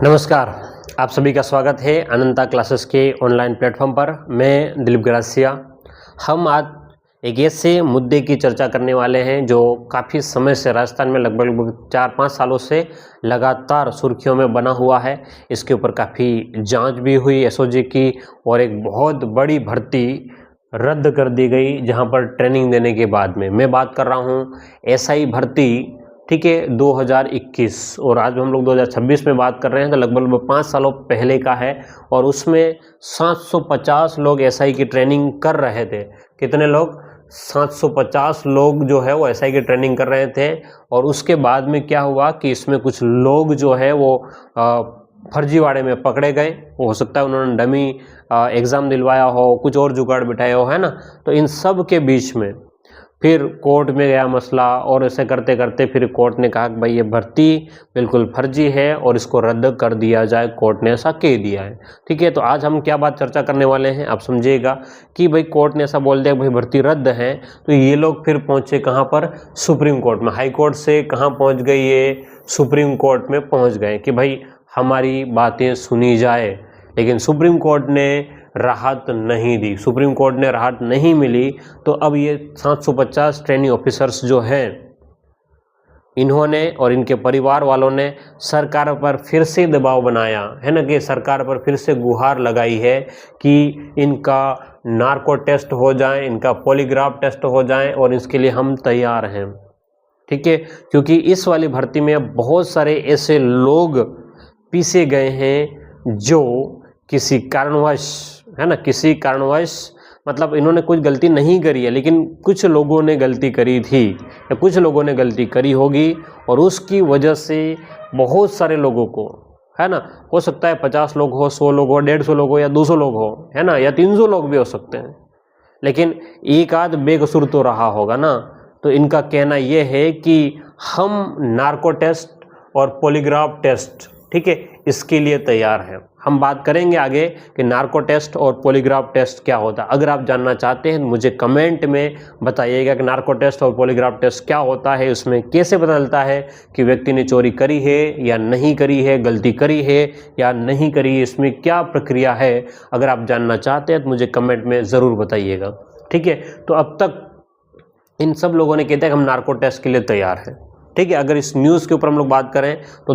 नमस्कार, आप सभी का स्वागत है अनंता क्लासेस के ऑनलाइन प्लेटफॉर्म पर। मैं दिलीप गरासिया। हम आज एक ऐसे मुद्दे की चर्चा करने वाले हैं जो काफ़ी समय से राजस्थान में लगभग 4-5 सालों से लगातार सुर्खियों में बना हुआ है। इसके ऊपर काफ़ी जांच भी हुई एसओजी की और एक बहुत बड़ी भर्ती रद्द कर दी गई, जहां पर ट्रेनिंग देने के बाद में। मैं बात कर रहा हूं एसआई भर्ती, ठीक है, 2021, और आज हम लोग 2026 में बात कर रहे हैं, तो लगभग 5 सालों पहले का है। और उसमें 750 लोग एसआई की ट्रेनिंग कर रहे थे। कितने लोग? 750 लोग जो है वो एसआई की ट्रेनिंग कर रहे थे। और उसके बाद में क्या हुआ कि इसमें कुछ लोग जो है वो फर्जीवाड़े में पकड़े गए। हो सकता है उन्होंने डमी एग्ज़ाम दिलवाया हो, कुछ और जुगाड़ बिठाया हो, है ना। तो इन सब के बीच में फिर कोर्ट में गया मसला, और ऐसे करते करते फिर कोर्ट ने कहा कि भाई ये भर्ती बिल्कुल फर्जी है और इसको रद्द कर दिया जाए। कोर्ट ने ऐसा कह दिया है, ठीक है। तो आज हम क्या बात चर्चा करने वाले हैं, आप समझिएगा कि भाई कोर्ट ने ऐसा बोल दिया भाई भर्ती रद्द है, तो ये लोग फिर पहुंचे कहाँ पर? सुप्रीम कोर्ट में। हाई कोर्ट से कहाँ पहुंच गए? ये सुप्रीम कोर्ट में पहुंच गए कि भाई हमारी बातें सुनी जाए। लेकिन सुप्रीम कोर्ट ने राहत नहीं दी, सुप्रीम कोर्ट ने राहत नहीं मिली। तो अब ये 750 ट्रेनिंग ऑफिसर्स जो हैं, इन्होंने और इनके परिवार वालों ने सरकार पर फिर से दबाव बनाया है ना, कि सरकार पर फिर से गुहार लगाई है कि इनका नार्को टेस्ट हो जाए, इनका पॉलीग्राफ टेस्ट हो जाए, और इसके लिए हम तैयार हैं, ठीक है। क्योंकि इस वाली भर्ती में बहुत सारे ऐसे लोग पीसे गए हैं जो किसी कारणवश, है ना, किसी कारणवश, मतलब इन्होंने कुछ गलती नहीं करी है, लेकिन कुछ लोगों ने गलती करी थी या कुछ लोगों ने गलती करी होगी, और उसकी वजह से बहुत सारे लोगों को, है ना, हो सकता है 50 लोग हो, 100 लोग हो, 150 लोग हो, या 200 लोग हो, है ना, या 300 लोग भी हो सकते हैं, लेकिन एक आध बेकसूर तो रहा होगा ना। तो इनका कहना यह है कि हम नार्को टेस्ट और पॉलीग्राफ टेस्ट, ठीक है, इसके लिए तैयार हैं। हम बात करेंगे आगे कि नार्को टेस्ट और पॉलीग्राफ टेस्ट क्या होता है। अगर आप जानना चाहते हैं मुझे कमेंट में बताइएगा कि नार्को टेस्ट और पॉलीग्राफ टेस्ट क्या होता है, उसमें कैसे पता चलता है कि व्यक्ति ने चोरी करी है या नहीं करी है, गलती करी है या नहीं करी है, इसमें क्या प्रक्रिया है। अगर आप जानना चाहते हैं तो मुझे कमेंट में ज़रूर बताइएगा, ठीक है। तो अब तक इन सब लोगों ने कहते हैं कि हम नार्को टेस्ट के लिए तैयार हैं, ठीक है। अगर इस न्यूज़ के ऊपर हम लोग बात करें तो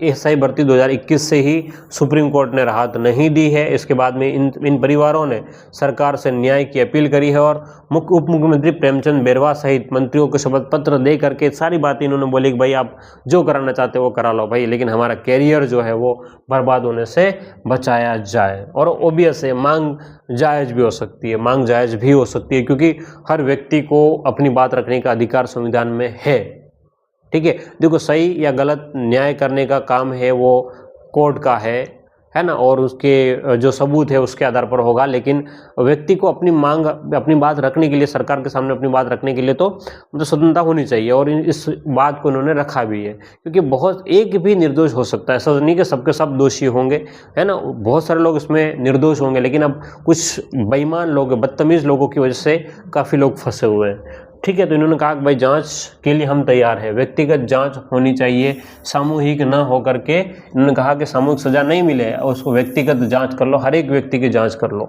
एसआई भर्ती 2021 से ही सुप्रीम कोर्ट ने राहत नहीं दी है। इसके बाद में इन परिवारों ने सरकार से न्याय की अपील करी है, और उप मुख्यमंत्री प्रेमचंद बैरवा सहित मंत्रियों को शपथ पत्र दे करके सारी बातें इन्होंने बोली कि भाई आप जो कराना चाहते हो वो करा लो भाई, लेकिन हमारा कैरियर जो है वो बर्बाद होने से बचाया जाए। और ओबियस है, मांग जायज़ भी हो सकती है, मांग जायज़ भी हो सकती है, क्योंकि हर व्यक्ति को अपनी बात रखने का अधिकार संविधान में है, ठीक है। देखो, सही या गलत न्याय करने का काम है वो कोर्ट का है ना, और उसके जो सबूत है उसके आधार पर होगा। लेकिन व्यक्ति को अपनी मांग, अपनी बात रखने के लिए, सरकार के सामने अपनी बात रखने के लिए तो मतलब स्वतंत्रता होनी चाहिए, और इस बात को इन्होंने रखा भी है। क्योंकि बहुत, एक भी निर्दोष हो सकता है, ऐसा नहीं कि सबके सब दोषी होंगे, है ना, बहुत सारे लोग इसमें निर्दोष होंगे, लेकिन अब कुछ बेईमान लोग, बदतमीज़ लोगों की वजह से काफ़ी लोग फंसे हुए हैं, ठीक है। तो इन्होंने कहा कि भाई जांच के लिए हम तैयार हैं, व्यक्तिगत जांच होनी चाहिए, सामूहिक न हो करके। इन्होंने कहा कि सामूहिक सजा नहीं मिले, उसको व्यक्तिगत जांच कर लो, हर एक व्यक्ति की जांच कर लो,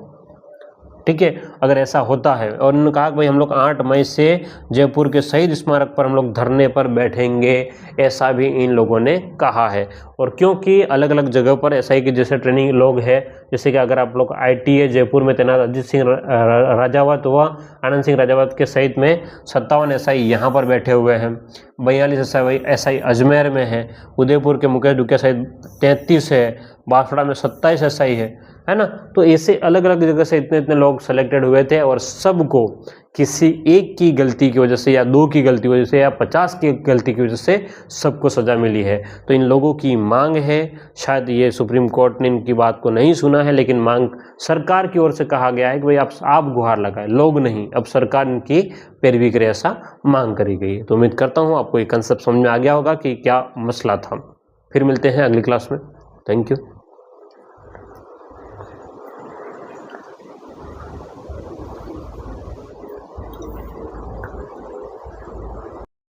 ठीक है, अगर ऐसा होता है। और उन्होंने कहा कि भाई हम लोग 8 मई से जयपुर के शहीद स्मारक पर हम लोग धरने पर बैठेंगे, ऐसा भी इन लोगों ने कहा है। और क्योंकि अलग अलग जगह पर एसआई के जैसे ट्रेनिंग लोग हैं, जैसे कि अगर आप लोग आईटीए जयपुर में तैनात अजीत सिंह राजावत व आनंद सिंह राजावत के सहित में 57 एसआई यहाँ पर बैठे हुए हैं, 42 एसआई अजमेर में है, उदयपुर के मुकेश डुकिया सहित 33 है, बांसवाड़ा में 27 एसआई है ना। तो ऐसे अलग अलग जगह से इतने इतने लोग सेलेक्टेड हुए थे, और सबको किसी एक की गलती की वजह से या 2 की गलती की वजह से या 50 की गलती की वजह से सबको सज़ा मिली है। तो इन लोगों की मांग है, शायद ये सुप्रीम कोर्ट ने इनकी बात को नहीं सुना है, लेकिन मांग सरकार की ओर से कहा गया है कि भाई आप गुहार लगाए, लोग नहीं, अब सरकार इनकी पैरवी करे, ऐसा मांग करी गई है। तो उम्मीद करता हूँ आपको ये कंसेप्ट समझ में आ गया होगा कि क्या मसला था। फिर मिलते हैं अगली क्लास में। Thank you.